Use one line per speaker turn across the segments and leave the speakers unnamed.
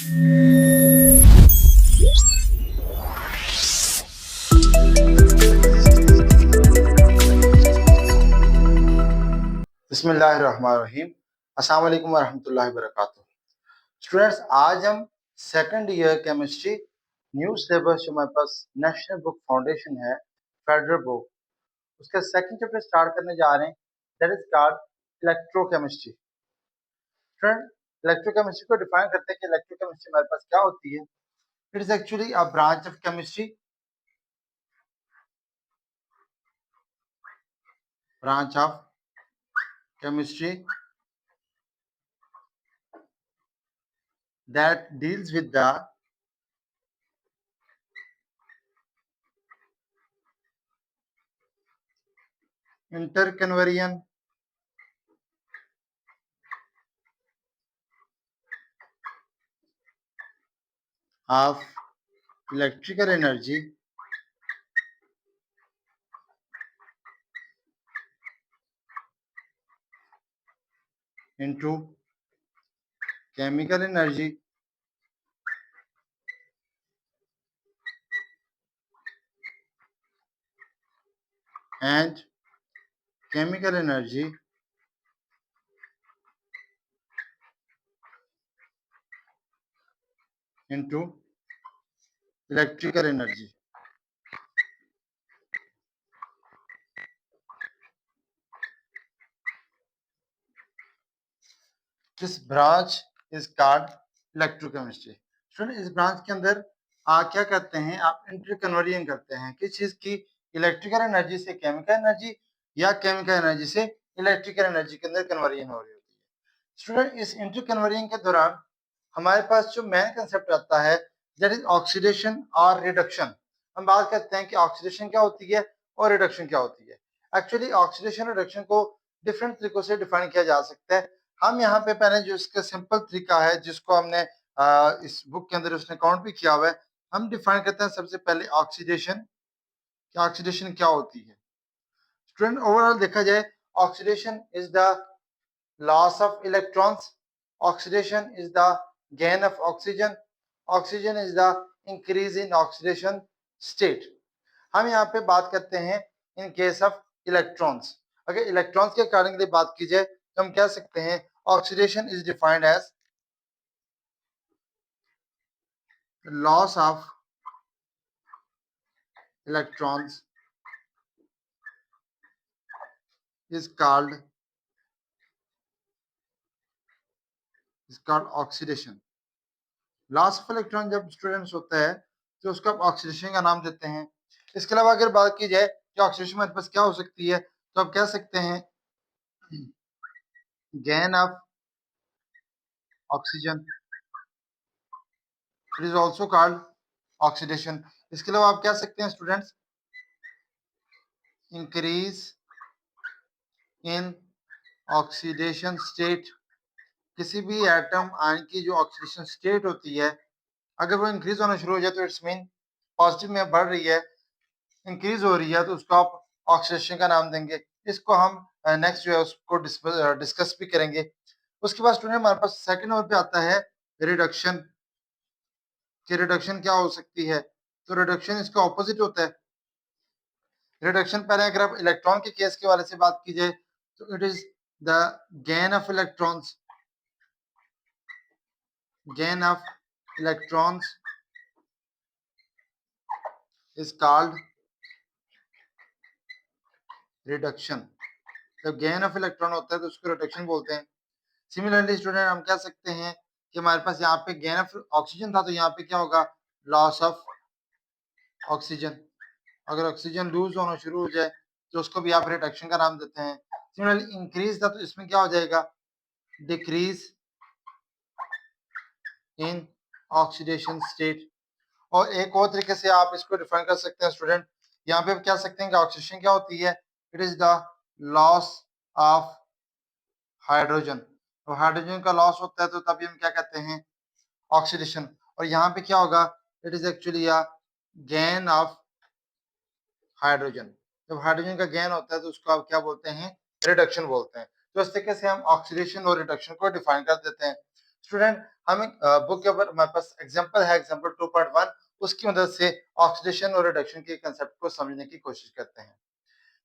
बिस्मिल्लाहिर्रहमानिर्रहीम। अस्सलाम वालेकुम वरहमतुल्लाहि वबरकातुहू। स्टूडेंट्स, आज हम second year chemistry new syllabus जो हमारे पास नेशनल बुक फाउंडेशन है, फेडरल बुक, उसका सेकंड चैप्टर स्टार्ट करने जा रहे हैं, that is called electrochemistry. Student, electrochemistry को डिफाइन करते हैं कि इलेक्ट्रोकेमिस्ट्री हमारे पास क्या होती है। It is actually a branch of chemistry, that deals with the interconversion of electrical energy into chemical energy and chemical energy into electrical energy. This branch is called electrochemistry. Student, इस branch के अंदर आप क्या करते हैं, आप interconversion करते हैं किस चीज की, इलेक्ट्रिकल एनर्जी से केमिकल एनर्जी या केमिकल एनर्जी से इलेक्ट्रिकल एनर्जी के अंदर कन्वर्जन हो रही होती है। स्टूडेंट, इस इंटरकन्वर्जन के दौरान हमारे पास जो मेन कंसेप्ट आता है, दैट इज ऑक्सीडेशन और रिडक्शन। हम बात करते हैं कि ऑक्सीडेशन क्या होती है और रिडक्शन क्या होती है। एक्चुअली ऑक्सीडेशन और रिडक्शन को डिफरेंट तरीकों से डिफाइन किया जा सकता है। हम यहाँ पे पहले जो इसका सिंपल तरीका है, जिसको हमने इस बुक के अंदर उसने काउंट भी किया हुआ है, हम डिफाइन करते हैं सबसे पहले ऑक्सीडेशन। ऑक्सीडेशन क्या होती है? स्टूडेंट, ओवरऑल देखा जाए, oxidation is the loss of electrons, oxidation is the gain of oxygen, oxygen is the increase in oxidation state. हम यहाँ पे बात करते हैं इन केस ऑफ इलेक्ट्रॉन्स। अगर इलेक्ट्रॉन्स के अकॉर्डिंगली बात की जाए तो हम कह सकते हैं oxidation is defined as loss of electrons is called oxidation. Loss of electron जब स्टूडेंट्स होता है तो उसको आप ऑक्सीडेशन का नाम देते हैं। इसके अलावा अगर बात की जाए कि ऑक्सीडेशन हमारे पास क्या हो सकती है, तो आप कह सकते हैं gain of oxygen, it is also called oxidation. इसके अलावा आप कह सकते हैं students increase in oxidation state. किसी भी एटम आयन की जो ऑक्सीडेशन स्टेट होती है, अगर वो इंक्रीज होना शुरू हो जाए तो इट्स मीन पॉजिटिव में बढ़ रही है, इंक्रीज हो रही है, तो उसको आप ऑक्सीडेशन का नाम देंगे। इसको हम नेक्स्ट जो है उसको डिस्कस भी करेंगे। उसके बाद स्टूडेंट हमारे पास सेकंड नंबर पे आता है रिडक्शन। कि रिडक्शन क्या हो सकती है, तो रिडक्शन इसका ऑपोजिट होता है। रिडक्शन पहले अगर आप इलेक्ट्रॉन के केस के वाले से बात की जाए तो it is the gain of electrons, gain of electrons is called reduction. जब गेन ऑफ इलेक्ट्रॉन होता है तो उसको रिडक्शन बोलते हैं। सिमिलरली स्टूडेंट, हम कह सकते हैं कि हमारे पास यहाँ पे गेन ऑफ ऑक्सीजन था, तो यहाँ पे क्या होगा, लॉस ऑफ ऑक्सीजन। अगर ऑक्सीजन लूज होना शुरू हो जाए तो उसको भी आप रिडक्शन का नाम देते हैं। सिमिलरली इंक्रीज था तो इसमें क्या हो जाएगा, डिक्रीज इन ऑक्सीडेशन स्टेट। और एक और तरीके से आप इसको डिफाइन कर सकते हैं स्टूडेंट, यहाँ पे आप कह सकते हैं कि ऑक्सीडेशन क्या होती है, it is the loss of hydrogen. तो हाइड्रोजन का लॉस होता है तो तभी हम क्या कहते हैं, ऑक्सीडेशन। और यहाँ पे क्या होगा, it is actually a gain of hydrogen. जब हाइड्रोजन का गेन होता है तो उसको आप क्या बोलते हैं, रिडक्शन बोलते हैं। तो इस तरीके से हम ऑक्सीडेशन और रिडक्शन को डिफाइन कर देते हैं। स्टूडेंट हम बुक के ऊपर हमारे पास एग्जांपल है, एग्जांपल 2.1, उसकी मदद से ऑक्सीडेशन और रिडक्शन के कंसेप्ट को समझने की कोशिश करते हैं।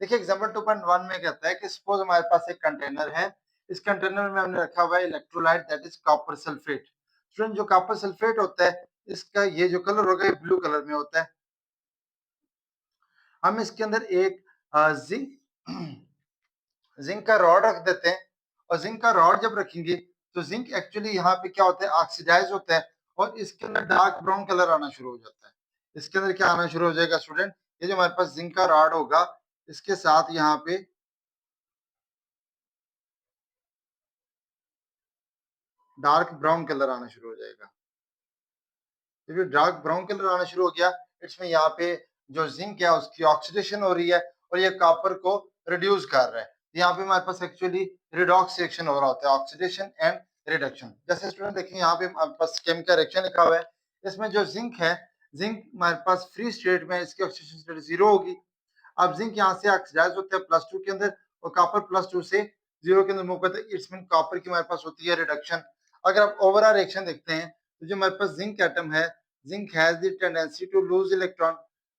देखिए एग्जांपल 2.1 में कहता है कि सपोज हमारे पास एक कंटेनर है, इस कंटेनर में हमने रखा हुआ है electrolyte that is copper sulphate. Student जो कॉपर सल्फेट होता है, इसका ये जो कलर होगा ये ब्लू कलर में होता है। हम इसके अंदर एक जिंक जिंक का रॉड रख देते हैं, और जिंक का रॉड जब रखेंगे तो जिंक एक्चुअली यहाँ पे क्या होता है, ऑक्सीडाइज होता है, और इसके अंदर डार्क ब्राउन कलर आना शुरू हो जाता है। इसके अंदर क्या आना शुरू हो जाएगा स्टूडेंट, ये जो हमारे पास जिंक का रॉड होगा, इसके साथ यहाँ पे डार्क ब्राउन कलर आना शुरू हो जाएगा। जब डार्क ब्राउन कलर आना शुरू हो गया, इसमें यहाँ पे जो जिंक है उसकी ऑक्सीडेशन हो रही है, और ये कॉपर को रिड्यूस कर रहा है। यहाँ पे हमारे पास एक्चुअली रिडॉक्स रिएक्शन हो रहा होता है, ऑक्सीडेशन एंड रिडक्शन। जैसे स्टूडेंट देखिए यहाँ पे हमारे पास केमिकल रिएक्शन लिखा हुआ है, इसमें जो जिंक है, जिंक हमारे पास फ्री स्टेट में, इसकी ऑक्सीडेशन स्टेट 0 होगी। अब जिंक यहाँ से ऑक्सीडाइज होता है +2 के अंदर, और कॉपर +2 से 0 के अंदर मूव करता है, इट्स मीन कॉपर की हमारे पास होती है रिडक्शन। अगर आप ओवरऑल रिएक्शन देखते हैं, तो जो हमारे पास जिंक एटम है, zinc has the tendency to lose electron,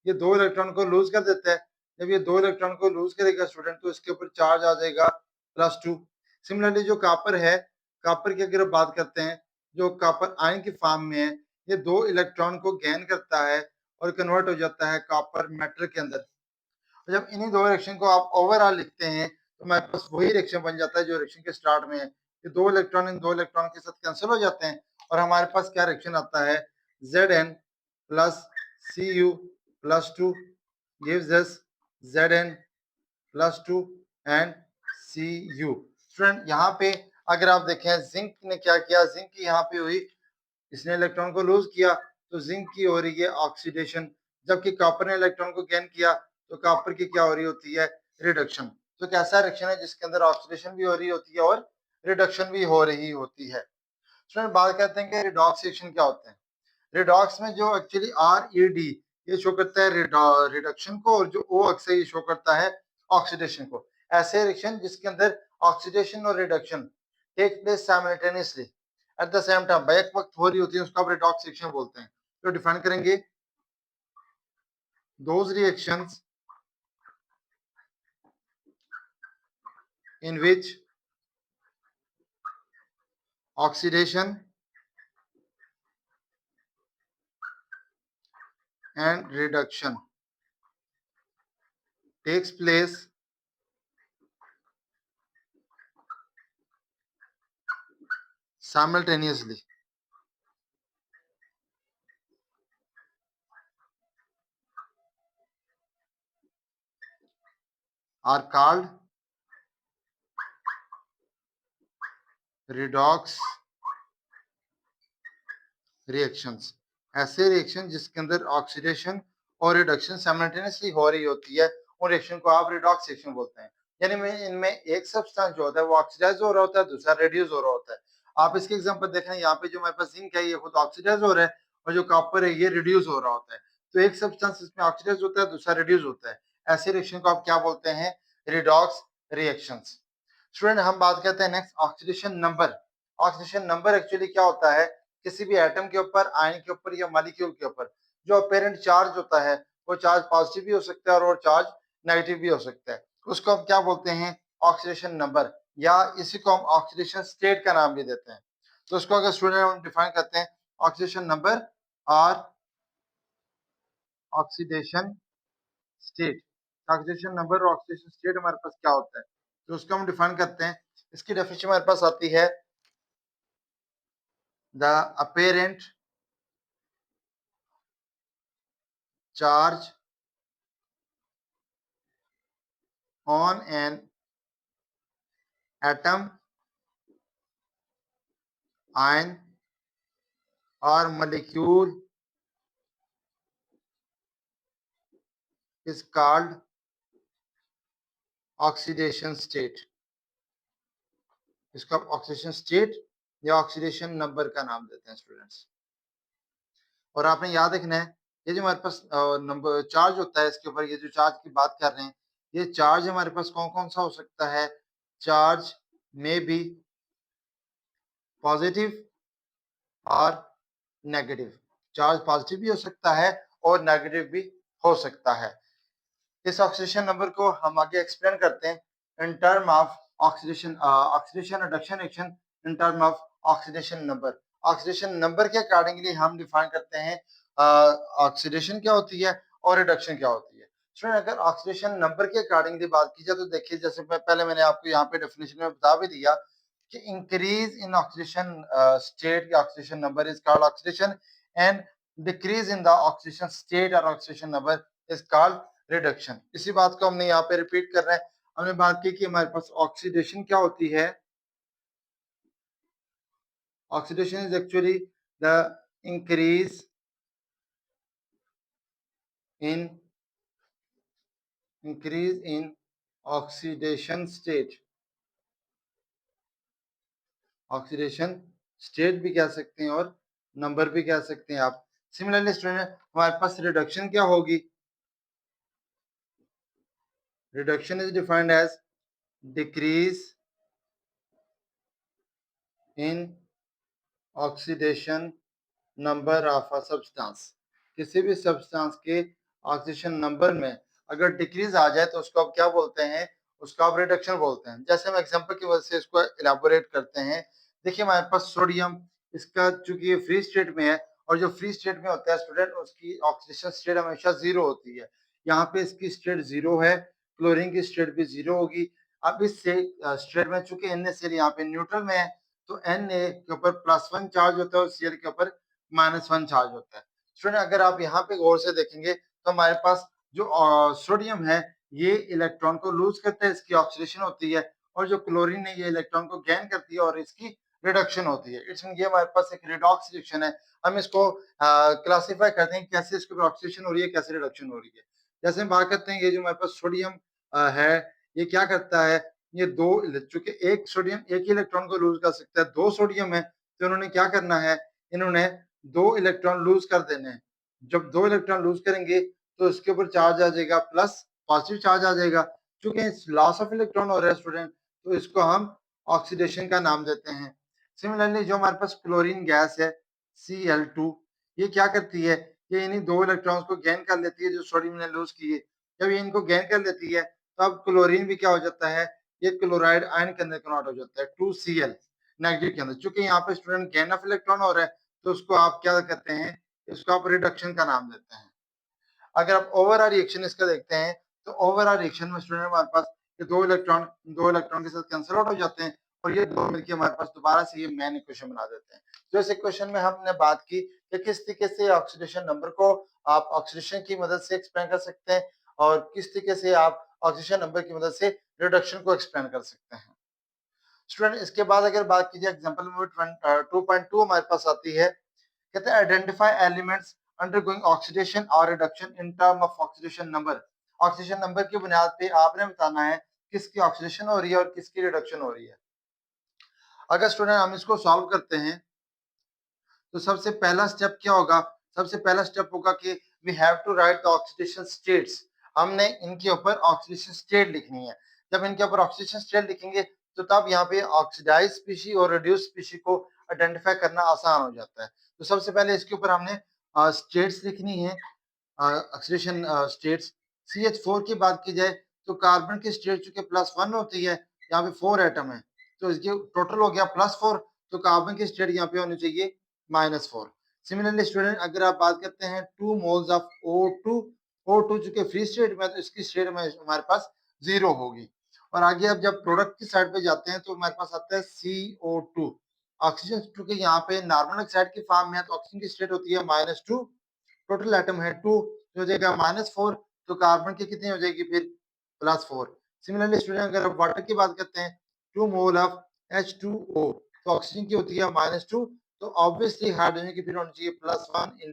ये 2 इलेक्ट्रॉन को लूज कर देता है। जब ये 2 इलेक्ट्रॉन को लूज करेगा स्टूडेंट, तो इसके ऊपर चार्ज आ जाएगा +2। सिमिलरली जो कॉपर है, कॉपर की अगर बात करते हैं, जो कॉपर आयन की फॉर्म में है, ये 2 इलेक्ट्रॉन को गेन करता है और कन्वर्ट हो जाता है कॉपर मेटल के अंदर। जब इन्हीं दो रिएक्शन को आप ओवरऑल लिखते हैं, तो हमारे पास वही रिएक्शन बन जाता है जो रिएक्शन के स्टार्ट में है। ये 2 इलेक्ट्रॉन इन 2 इलेक्ट्रॉन के साथ कैंसिल हो जाते हैं, और हमारे पास क्या रिएक्शन आता है, Zn plus Cu plus 2 gives us Zn plus 2 and Cu। Student यहाँ पे अगर आप देखें, जिंक ने क्या किया, जिंक की यहाँ पे हुई, इसने इलेक्ट्रॉन को लूज किया, तो जिंक की हो रही है ऑक्सीडेशन, जबकि कॉपर ने इलेक्ट्रॉन को गेन किया, तो कॉपर की क्या हो रही होती है, रिडक्शन। तो एक ऐसा रिएक्शन है जिसके अंदर ऑक्सीडेशन भी हो रही होती है और रिडक्शन भी हो रही होती है। स्टूडेंट बात करते हैं कि रिडॉक्स रिएक्शन क्या होते हैं। रिडॉक्स में जो एक्चुअली RED ये शो करता है रिडक्शन को, और जो O अक्सर ये शो करता है ऑक्सीडेशन को। ऐसे रिएक्शन जिसके अंदर ऑक्सीडेशन और reduction take place simultaneously at the same time, बैक वक्त हो रही होती है, उसको आप रिडॉक्स रिएक्शन बोलते हैं। तो डिफाइन करेंगे, those reactions in which oxidation and reduction takes place simultaneously are called redox reactions। ऐसे रिएक्शन जिसके अंदर ऑक्सीडेशन और रिडक्शन साइमल्टेनियसली हो रही होती है, उन रिएक्शन को आप रिडॉक्स रिएक्शन बोलते हैं। यानी में इनमें एक सब्सटेंस जो होता है वो ऑक्सीडाइज हो रहा होता है, दूसरा रिड्यूस हो रहा होता है। आप इसके एग्जांपल देख रहे हैं, यहाँ पे जो हमारे पास जिंक है ये खुद ऑक्सीडाइज हो रहा है, और जो कॉपर है ये रिड्यूस हो रहा होता है। तो एक सब्सटेंस इसमें ऑक्सीडाइज होता है, दूसरा रिड्यूस होता है। ऐसे रिएक्शन को आप क्या बोलते हैं, रिडॉक्स रिएक्शंस। स्टूडेंट हम बात करते हैं next, oxidation number. Oxidation number actually क्या होता है, किसी भी एटम के ऊपर, आयन के ऊपर या मॉलिक्यूल के ऊपर जो अपेरेंट चार्ज होता है, वो चार्ज पॉजिटिव भी हो सकता है और वो चार्ज नेगेटिव भी हो सकता है। उसको हम क्या बोलते हैं, ऑक्सीडेशन नंबर, या इसी को हम ऑक्सीडेशन स्टेट का नाम भी देते हैं। तो उसको अगर स्टूडेंट हम डिफाइन करते हैं, ऑक्सीडेशन नंबर और ऑक्सीडेशन स्टेट। ऑक्सीडेशन नंबर और ऑक्सीडेशन स्टेट हमारे पास क्या होता है, तो उसको हम डिफाइन करते हैं। इसकी डेफिनेशन हमारे पास आती है, the apparent charge on an atom, ion or molecule is called oxidation state। इसको आप ऑक्सीडेशन स्टेट या ऑक्सीडेशन नंबर का नाम देते हैं स्टूडेंट्स। और आपने याद रखना है, ये जो हमारे पास नंबर चार्ज होता है, इसके ऊपर ये जो चार्ज की बात कर रहे हैं, ये चार्ज हमारे पास कौन कौन सा हो सकता है, चार्ज में बी पॉजिटिव और नेगेटिव। चार्ज पॉजिटिव भी हो सकता है और नेगेटिव भी हो सकता है। इस ऑक्सीडेशन नंबर को हम आगे एक्सप्लेन करते हैं in term of oxidation reduction reaction in term of oxidation number. Oxidation number के अकॉर्डिंगली हम डिफाइन करते हैं ऑक्सीडेशन क्या होती है और रिडक्शन क्या होती है। स्टूडेंट अगर ऑक्सीडेशन नंबर के अकॉर्डिंगली बात की जाए तो देखिए, जैसे पहले मैंने आपको यहाँ पे डेफिनेशन में बता भी दिया कि increase in oxidation state oxidation number is called oxidation and decrease in the oxidation state और oxidation number is called reduction. इसी बात को हमने यहाँ पे रिपीट कर रहे हैं। हमने बात की कि हमारे पास ऑक्सीडेशन क्या होती है। Oxidation is actually the increase in oxidation state. Oxidation state भी कह सकते हैं और नंबर भी कह सकते हैं आप। सिमिलरली स्टूडेंट हमारे पास रिडक्शन क्या होगी। Reduction is defined as decrease in oxidation number of a substance. किसी भी सब्सटेंस के ऑक्सीडेशन नंबर में अगर डिक्रीज आ जाए तो उसको आप क्या बोलते हैं, उसको आप रिडक्शन बोलते हैं। जैसे हम एग्जांपल की वजह से इसको इलाबोरेट करते हैं। देखिए हमारे पास सोडियम, इसका चूंकि ये फ्री स्टेट में है और जो फ्री स्टेट में होता है स्टूडेंट उसकी ऑक्सीडेशन स्टेट हमेशा जीरो होती है। यहाँ पे इसकी स्टेट जीरो है, क्लोरीन की स्टेट भी जीरो होगी। अब इससे स्टेट में चूंकि NaCl यहाँ पे न्यूट्रल में है तो Na के ऊपर +1 चार्ज होता है और Cl के ऊपर -1 चार्ज होता है। स्टूडेंट अगर आप यहाँ पे गौर से देखेंगे तो हमारे पास जो सोडियम है ये इलेक्ट्रॉन को लूज करता है, इसकी ऑक्सीडेशन होती है, और जो क्लोरीन है ये इलेक्ट्रॉन को गेन करती है और इसकी रिडक्शन होती है। इट्स ये हमारे पास एक रिडॉक्स रिएक्शन है। हम इसको क्लासीफाई करते हैं कैसे इसके ऊपर ऑक्सीडेशन हो रही है, कैसे रिडक्शन हो रही है। जैसे हम बात करते हैं ये जो हमारे पास सोडियम है ये क्या करता है, ये दो, चूंकि एक सोडियम एक ही इलेक्ट्रॉन को लूज कर सकता है, दो सोडियम है तो इन्होंने क्या करना है, इन्होंने दो इलेक्ट्रॉन लूज कर देने हैं। जब दो इलेक्ट्रॉन लूज करेंगे तो इसके ऊपर चार्ज आ जाएगा प्लस, पॉजिटिव चार्ज आ जाएगा। क्योंकि लॉस ऑफ इलेक्ट्रॉन हो रहा है स्टूडेंट तो इसको हम ऑक्सीडेशन का नाम देते हैं। सिमिलरली जो हमारे पास क्लोरीन गैस है Cl2, ये क्या करती है, ये इन्हीं दो इलेक्ट्रॉन्स को गेन कर लेती है जो सोडियम ने लूज किए। जब ये इनको गेन कर लेती है तो अब क्लोरीन भी क्या हो जाता है, ये क्लोराइड आयन के अंदर कन्वर्ट हो जाता है 2Cl नेगेटिव के अंदर। चूंकि यहाँ पे स्टूडेंट गेन ऑफ इलेक्ट्रॉन हो रहा है तो उसको आप क्या करते हैं, इसको आप रिडक्शन का नाम देते हैं। अगर आप ओवरऑल रिएक्शन इसका देखते हैं तो ओवरऑल रिएक्शन में स्टूडेंट हमारे पास ये दो इलेक्ट्रॉन के साथ कैंसिल आउट हो जाते हैं और ये दो मिलकर हमारे पास दोबारा से ये मेन इक्वेशन बना देते हैं। तो इस इक्वेशन में हमने बात की कि किस तरीके से ऑक्सीडेशन नंबर को आप ऑक्सीडेशन की मदद से एक्सप्लेन कर सकते हैं और किस तरीके से आप ऑक्सीडेशन नंबर की मदद से रिडक्शन को एक्सप्लेन कर सकते हैं। स्टूडेंट इसके बाद अगर बात की जाए एग्जांपल नंबर 2.2 हमारे पास आती है, कहते हैं आइडेंटिफाई एलिमेंट्स अंडरगोइंग ऑक्सीडेशन और reduction in term of oxidation number. Oxidation number की बुनियाद पे आपने बताना है किसकी ऑक्सीडेशन हो रही है और किसकी रिडक्शन हो रही है। अगर स्टूडेंट हम इसको सॉल्व करते हैं तो सबसे पहला स्टेप क्या होगा, सबसे पहला स्टेप होगा कि we have to write the oxidation states. हमने इनके ऊपर ऑक्सीडेशन स्टेट लिखनी है। जब इनके ऊपर ऑक्सीडेशन स्टेट लिखेंगे तो तब यहाँ पे ऑक्सीडाइज स्पीशी और रिड्यूस स्पीशी को आइडेंटिफाई करना आसान हो जाता है। तो सबसे पहले इसके ऊपर हमने स्टेट्स लिखनी है, ऑक्सीडेशन स्टेट्स। CH4 की बात की जाए तो कार्बन की स्टेट चूंकि +1 होती है, यहाँ पे 4 एटम है तो इसके टोटल हो गया +4, तो कार्बन की स्टेट यहाँ पे होनी चाहिए -4। सिमिलरली स्टूडेंट अगर आप बात करते हैं 2 मोल्स ऑफ O2, O2 चूंकि फ्री स्टेट में है तो इसकी स्टेट में हमारे पास 0 होगी। और आगे अब जब प्रोडक्ट की साइड पे जाते हैं तो हमारे पास आता है CO2। ऑक्सीजन चूंकि यहाँ पे नॉर्मल ऑक्साइड की फॉर्म में है तो ऑक्सीजन की स्टेट होती है -2, टोटल एटम है 2 तो हो जाएगा -4, तो कार्बन की कितनी हो जाएगी फिर +4। सिमिलरली स्टूडेंट अगर आप वाटर की बात करते हैं 2 मोल ऑफ H2O तो ऑक्सीजन की होती है -2, तो ऑब्वियसली हाइड्रोजन की फिर होनी चाहिए +1 ×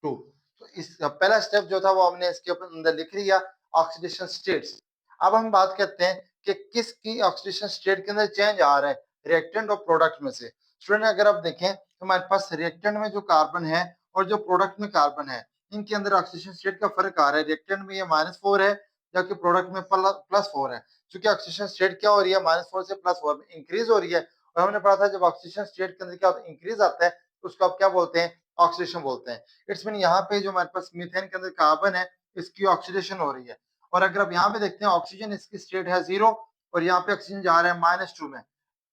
2। तो इस पहला स्टेप जो था वो हमने इसके ऊपर अंदर लिख लिया, ऑक्सीडेशन स्टेट्स। अब हम बात करते हैं कि किसकी ऑक्सीडेशन स्टेट के अंदर चेंज आ रहा है, रिएक्टेंट और प्रोडक्ट में से। स्टूडेंट अगर आप देखें तो हमारे पास रिएक्टेंट में जो कार्बन है और जो प्रोडक्ट में कार्बन है इनके अंदर ऑक्सीडेशन स्टेट का फर्क आ रहा है। रिएक्टेंट में ये -4 है जबकि प्रोडक्ट में +4 है। क्योंकि ऑक्सीडेशन स्टेट क्या हो रही है, -4 से +4 में इंक्रीज हो रही है। और हमने पढ़ा था जब ऑक्सीडेशन स्टेट के अंदर क्या होता है, इंक्रीज आता है उसको आप क्या बोलते हैं, ऑक्सीडेशन बोलते हैं। इट्स मीन यहाँ पे जो हमारे पास मीथेन के अंदर कार्बन है, इसकी ऑक्सीडेशन हो रही है। और अगर आप यहाँ पे देखते हैं ऑक्सीजन इसकी स्टेट है 0 और यहाँ पे ऑक्सीजन जा रहा है -2 में।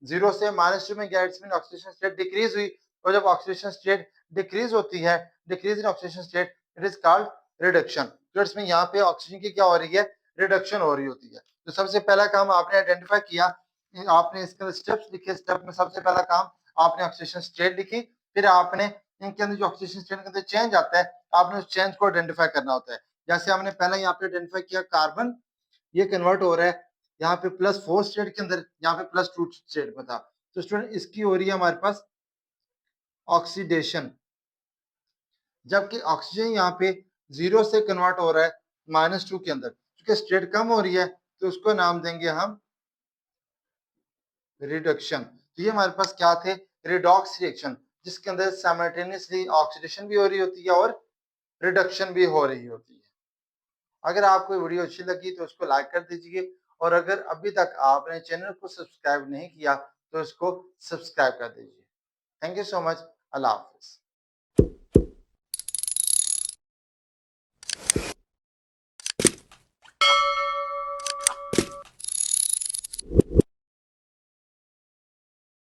0 से -2 में गया, it's mean oxidation state decrease हुई, और जब ऑक्सीडेशन स्टेट डिक्रीज होती है, decrease in oxidation state, it is called reduction. तो इसमें यहाँ पे ऑक्सीजन की क्या हो रही है, रिडक्शन हो रही होती है। तो सबसे पहला काम आपने आइडेंटिफाई किया, आपने इसके अंदर स्टेप्स लिखे। स्टेप में सबसे पहला काम आपने ऑक्सीडेशन स्टेट लिखी, फिर आपने इनके अंदर जो ऑक्सीडेशन स्टेट के अंदर चेंज आता है, आपने उस चेंज को आइडेंटिफाई करना होता है। जैसे हमने पहले यहाँ पे आइडेंटिफाई किया, कार्बन ये कन्वर्ट हो रहा है यहाँ पे +4 स्टेट के अंदर, यहाँ पे +2 स्टेट में था। तो स्टूडेंट इसकी हो रही है हमारे पास ऑक्सीडेशन, जबकि ऑक्सीजन यहाँ पे 0 से कन्वर्ट हो रहा है -2 के अंदर, क्योंकि स्टेट कम हो रही है, तो उसको नाम देंगे हम रिडक्शन। तो ये हमारे पास क्या थे, रिडॉक्स रिएक्शन, जिसके अंदर साइमल्टेनियसली ऑक्सीडेशन भी हो रही होती है और रिडक्शन भी हो रही होती है। अगर आपको वीडियो अच्छी लगी तो उसको लाइक कर दीजिए, और अगर अभी तक आपने चैनल को सब्सक्राइब नहीं किया तो इसको सब्सक्राइब कर दीजिए। Thank you so much. Allah Hafiz.